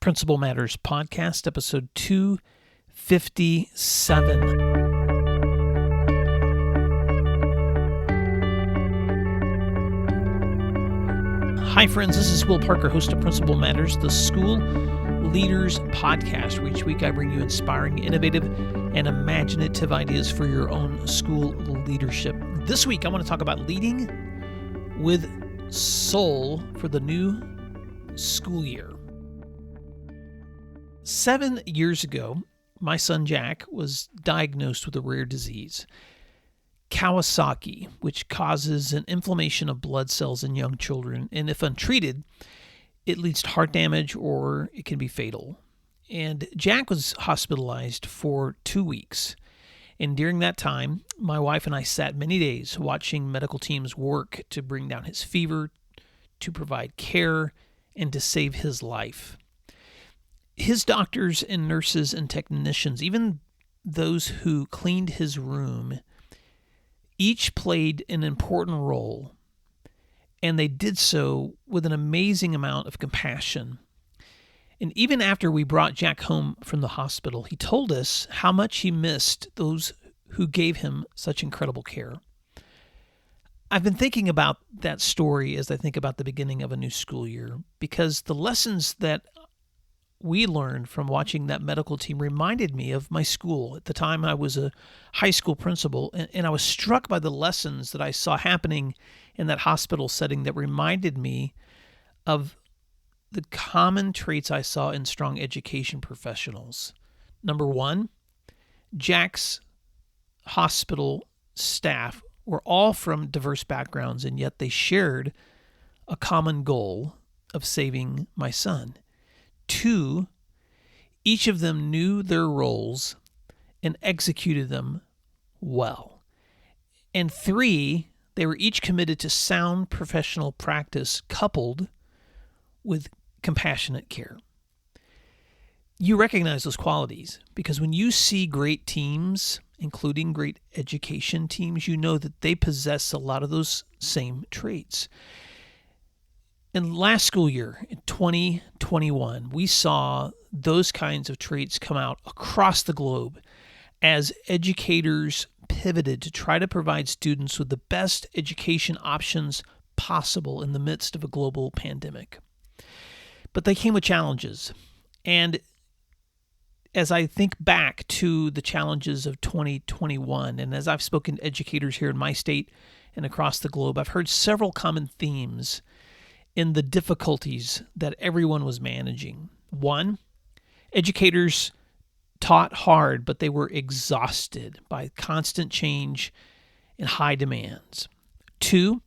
Principal Matters Podcast, episode 257. Hi, friends. This is Will Parker, host of Principal Matters, the School Leaders Podcast, where each week I bring you inspiring, innovative, and imaginative ideas for your own school leadership. This week, I want to talk about leading with soul for the new school year. 7 years ago, my son Jack was diagnosed with a rare disease, Kawasaki, which causes an inflammation of blood cells in young children, and if untreated, it leads to heart damage or it can be fatal. And Jack was hospitalized for 2 weeks. And during that time, my wife and I sat many days watching medical teams work to bring down his fever, to provide care, and to save his life. His doctors and nurses and technicians, even those who cleaned his room, each played an important role, and they did so with an amazing amount of compassion. And even after we brought Jack home from the hospital, he told us how much he missed those who gave him such incredible care. I've been thinking about that story as I think about the beginning of a new school year, because the lessons that we learned from watching that medical team reminded me of my school. At the time, I was a high school principal, and I was struck by the lessons that I saw happening in that hospital setting that reminded me of the common traits I saw in strong education professionals. Number one, Jack's hospital staff were all from diverse backgrounds, and yet they shared a common goal of saving my son. 2, each of them knew their roles and executed them well. And 3, they were each committed to sound professional practice coupled with compassionate care. You recognize those qualities because when you see great teams, including great education teams, you know that they possess a lot of those same traits. In last school year, in 2021, we saw those kinds of traits come out across the globe as educators pivoted to try to provide students with the best education options possible in the midst of a global pandemic. But they came with challenges. And as I think back to the challenges of 2021, and as I've spoken to educators here in my state and across the globe, I've heard several common themes in the difficulties that everyone was managing. 1, educators taught hard, but they were exhausted by constant change and high demands. 2,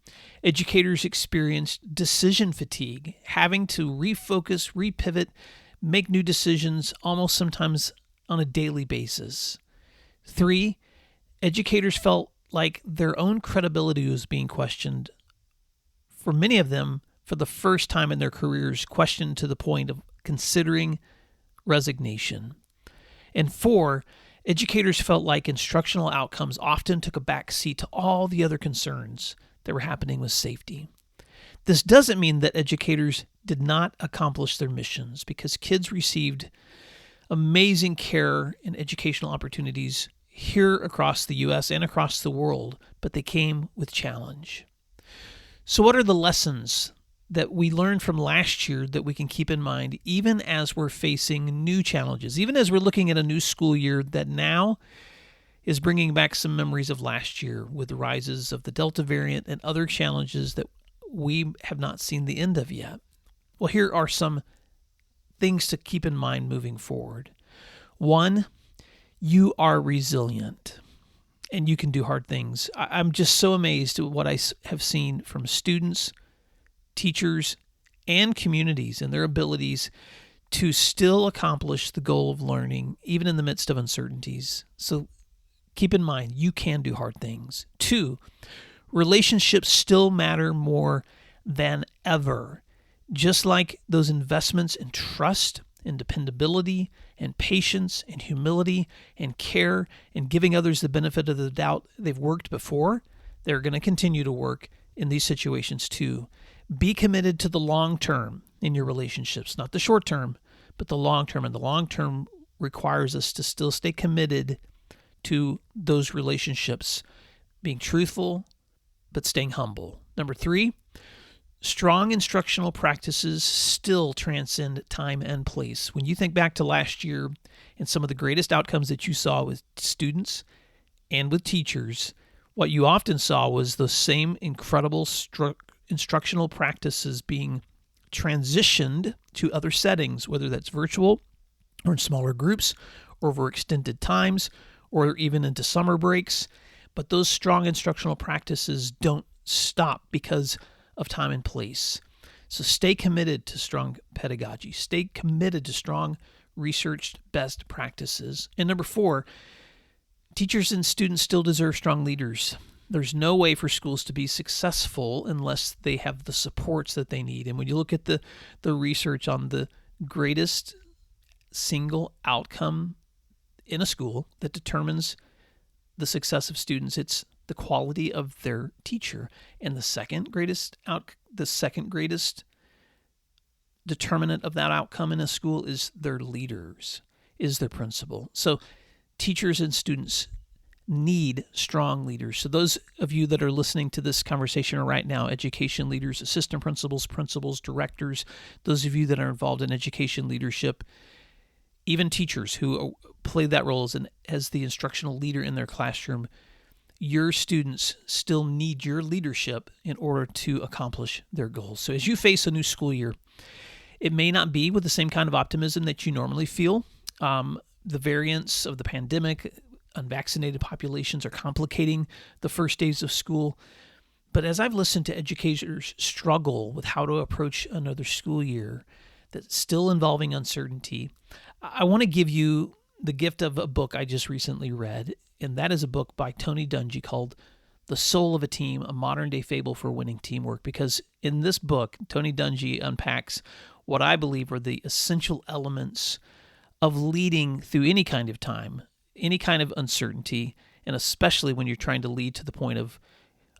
educators experienced decision fatigue, having to refocus, repivot, make new decisions almost sometimes on a daily basis. 3, educators felt like their own credibility was being questioned. For many of them, for the first time in their careers, questioned to the point of considering resignation. And 4, educators felt like instructional outcomes often took a back seat to all the other concerns that were happening with safety. This doesn't mean that educators did not accomplish their missions, because kids received amazing care and educational opportunities here across the U.S. and across the world, but they came with challenge. So what are the lessons that we learned from last year that we can keep in mind even as we're facing new challenges, even as we're looking at a new school year that now is bringing back some memories of last year with the rises of the Delta variant and other challenges that we have not seen the end of yet? Well, here are some things to keep in mind moving forward. 1, you are resilient and you can do hard things. I'm just so amazed at what I have seen from students, teachers, and communities and their abilities to still accomplish the goal of learning, even in the midst of uncertainties. So keep in mind, you can do hard things. 2, relationships still matter more than ever. Just like those investments in trust and dependability and patience and humility and care and giving others the benefit of the doubt, they've worked before, they're going to continue to work in these situations too. Be committed to the long term in your relationships, not the short term, but the long term. And the long term requires us to still stay committed to those relationships, being truthful, but staying humble. Number 3, strong instructional practices still transcend time and place. When you think back to last year and some of the greatest outcomes that you saw with students and with teachers, what you often saw was those same incredible instructional practices being transitioned to other settings, whether that's virtual or in smaller groups or over extended times or even into summer breaks. But those strong instructional practices don't stop because of time and place. So stay committed to strong pedagogy. Stay committed to strong researched best practices. And number 4, teachers and students still deserve strong leaders. There's no way for schools to be successful unless they have the supports that they need. And when you look at the research on the greatest single outcome in a school that determines the success of students, it's the quality of their teacher. And the second greatest determinant of that outcome in a school is their leaders, is their principal. So teachers and students need strong leaders. So those of you that are listening to this conversation right now, education leaders, assistant principals, directors, those of you that are involved in education leadership, even teachers who play that role as the instructional leader in their classroom, your students still need your leadership in order to accomplish their goals. So as you face a new school year, it may not be with the same kind of optimism that you normally feel. The variants of the pandemic, unvaccinated populations are complicating the first days of school. But as I've listened to educators struggle with how to approach another school year that's still involving uncertainty, I want to give you the gift of a book I just recently read, and that is a book by Tony Dungy called The Soul of a Team, a modern-day fable for winning teamwork. Because in this book, Tony Dungy unpacks what I believe are the essential elements of leading through any kind of time, any kind of uncertainty, and especially when you're trying to lead to the point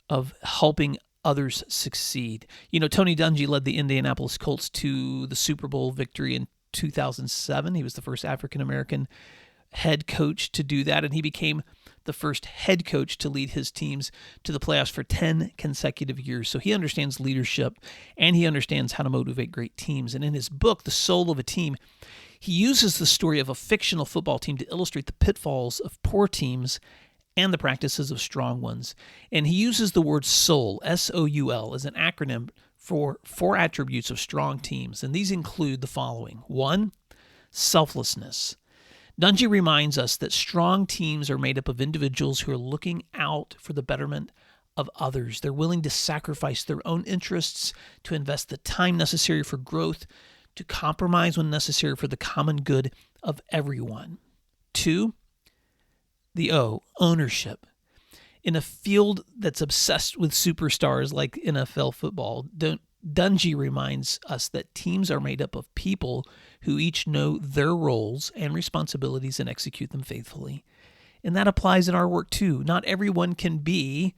of helping others succeed. You know, Tony Dungy led the Indianapolis Colts to the Super Bowl victory in 2007. He was the first African-American head coach to do that, and he became the first head coach to lead his teams to the playoffs for 10 consecutive years. So he understands leadership, and he understands how to motivate great teams. And in his book, The Soul of a Team, he uses the story of a fictional football team to illustrate the pitfalls of poor teams and the practices of strong ones. And he uses the word soul, S-O-U-L, as an acronym for 4 attributes of strong teams. And these include the following. 1, selflessness. Dungy reminds us that strong teams are made up of individuals who are looking out for the betterment of others. They're willing to sacrifice their own interests, to invest the time necessary for growth, to compromise when necessary for the common good of everyone. 2, the O, ownership. In a field that's obsessed with superstars like NFL football, Dungy reminds us that teams are made up of people who each know their roles and responsibilities and execute them faithfully. And that applies in our work too. Not everyone can be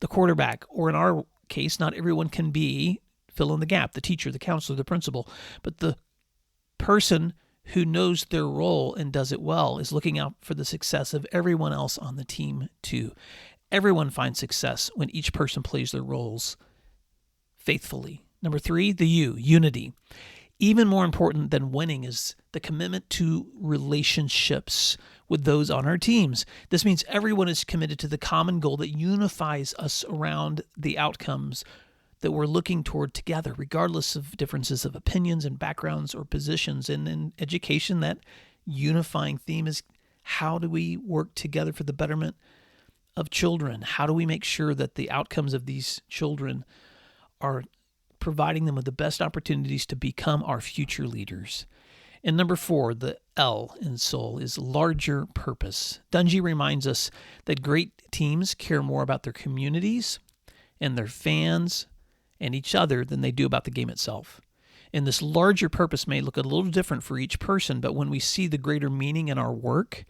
the quarterback, or in our case, not everyone can be fill in the gap, the teacher, the counselor, the principal. But the person who knows their role and does it well is looking out for the success of everyone else on the team too. Everyone finds success when each person plays their roles faithfully. Number 3, the U, unity. Even more important than winning is the commitment to relationships with those on our teams. This means everyone is committed to the common goal that unifies us around the outcomes that we're looking toward together, regardless of differences of opinions and backgrounds or positions. And in education, that unifying theme is, how do we work together for the betterment of children? How do we make sure that the outcomes of these children are providing them with the best opportunities to become our future leaders? And number 4, the L in soul, is larger purpose. Dungy reminds us that great teams care more about their communities and their fans and each other than they do about the game itself. And this larger purpose may look a little different for each person, but when we see the greater meaning in our work,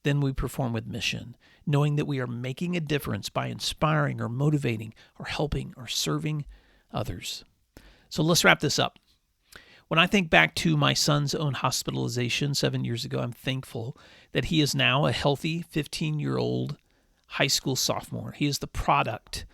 then we perform with mission, knowing that we are making a difference by inspiring or motivating or helping or serving others. So let's wrap this up. When I think back to my son's own hospitalization 7 years ago, I'm thankful that he is now a healthy 15-year-old high school sophomore. He is the product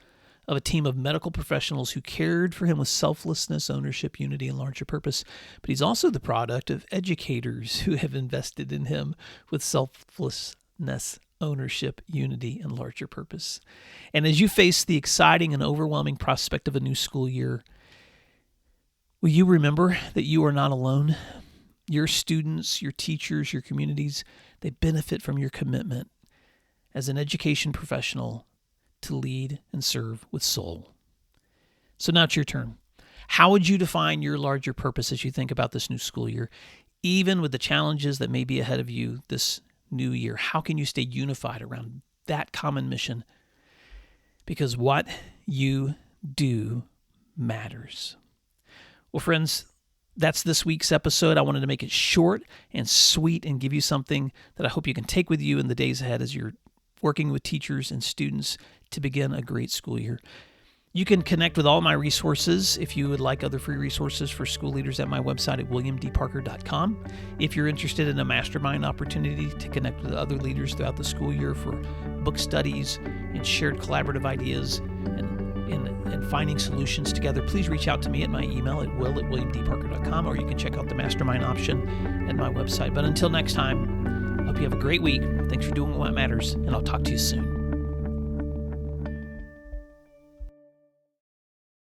of a team of medical professionals who cared for him with selflessness, ownership, unity, and larger purpose. But he's also the product of educators who have invested in him with selflessness, ownership, unity, and larger purpose. And as you face the exciting and overwhelming prospect of a new school year, will you remember that you are not alone? Your students, your teachers, your communities, they benefit from your commitment as an education professional to lead and serve with soul. So now it's your turn. How would you define your larger purpose as you think about this new school year? Even with the challenges that may be ahead of you this new year, how can you stay unified around that common mission? Because what you do matters. Well, friends, that's this week's episode. I wanted to make it short and sweet and give you something that I hope you can take with you in the days ahead as you're working with teachers and students to begin a great school year. You can connect with all my resources if you would like other free resources for school leaders at my website at williamdparker.com. If you're interested in a mastermind opportunity to connect with other leaders throughout the school year for book studies and shared collaborative ideas and finding solutions together, please reach out to me at my email at will@williamdparker.com, or you can check out the mastermind option at my website. But until next time, I hope you have a great week. Thanks for doing what matters, and I'll talk to you soon.